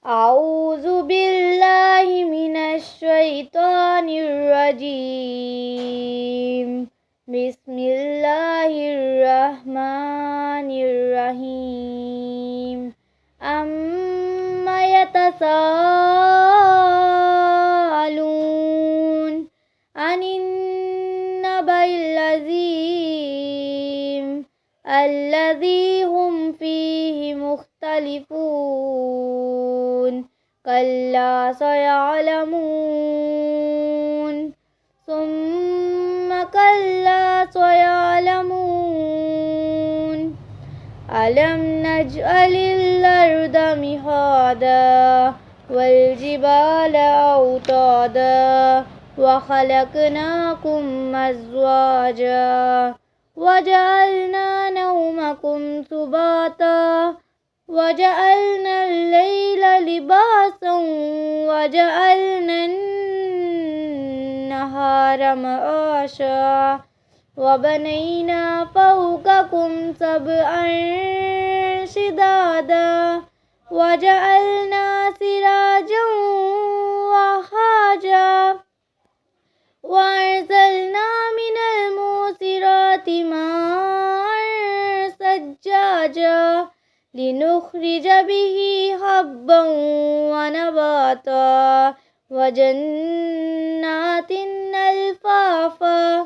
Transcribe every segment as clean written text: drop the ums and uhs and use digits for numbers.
أعوذ بالله من الشيطان الرجيم. بسم الله الرحمن الرحيم. أما يتساءلون عن النبأ العظيم الذي هم فيه مختلفون كلا سيعلمون ثم كلا سيعلمون ألم نجعل الأرض مهادا والجبال أوتادا وخلقناكم أزواجا وجعلنا نومكم سباتا وجعلنا الليل لباسا وجعلنا النهار معاشا وبنينا فوقكم سبعا شدادا وجعلنا سراجا وهاجا وأنزلنا من المعصرات ماء ثجاجا لنخرج به حبا ونباتا وجنات ألفافا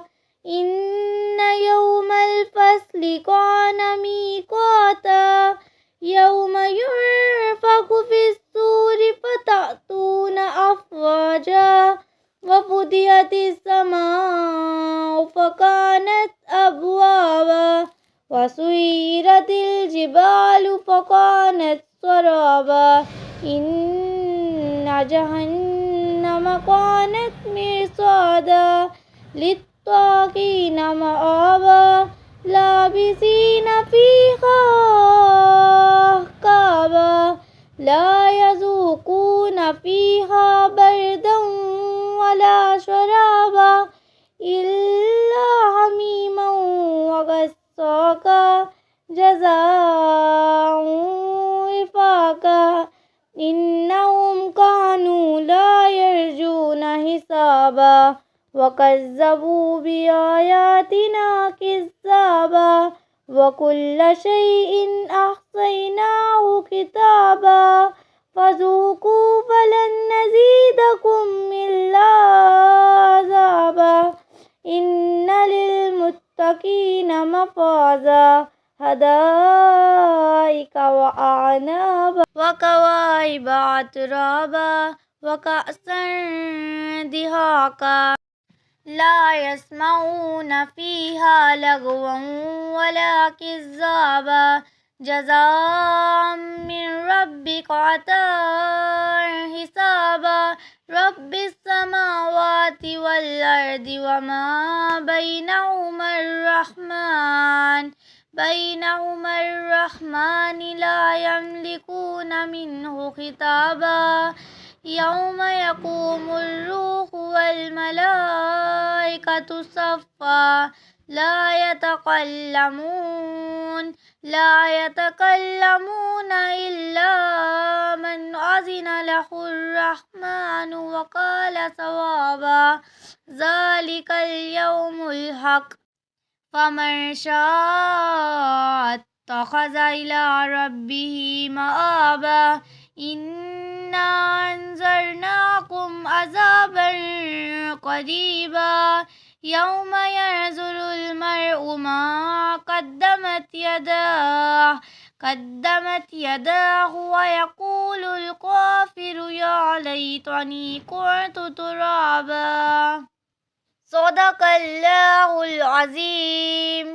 إن يوم الفصل كان ميقاتا يوم ينفخ في الصور فتأتون أفواجا وفتحت السماء فكانت أبوابا وسيرت الجبال فكانت سرابا إن جهنم كانت مرصادا للطاغين مآبا لابسين فيها أحقابا لا يذوقون فيها بردا ولا شرابا إلا حميما وغساقا جزاء وفاقا إنهم كانوا لا يرجون حسابا وكذبوا بآياتنا كذابا وكل شيء أحصيناه كتابا فذوقوا فلن نزيدكم إلا عذابا إن للمتقين مفازا حدائق وأعنابا وكواعب أترابا وكأسا دهاقا لا يسمعون فيها لغوا ولا كذابا جزاء من ربك عطاء حسابا رب السماوات والأرض وما بينهما الرحمن لا يملكون منه خطابا يوم يقوم الروح والملائكة صفا لا يتكلمون إلا من أذن له الرحمن وقال صوابا ذلك اليوم الحق فمن شاء اتخذ إلى ربه مآبا إنا أنذرناكم عذابا قريبا يوم ينظر المرء ما قدمت يداه ويقول الكافر يا ليتني كنت ترابا صدق الله العظيم.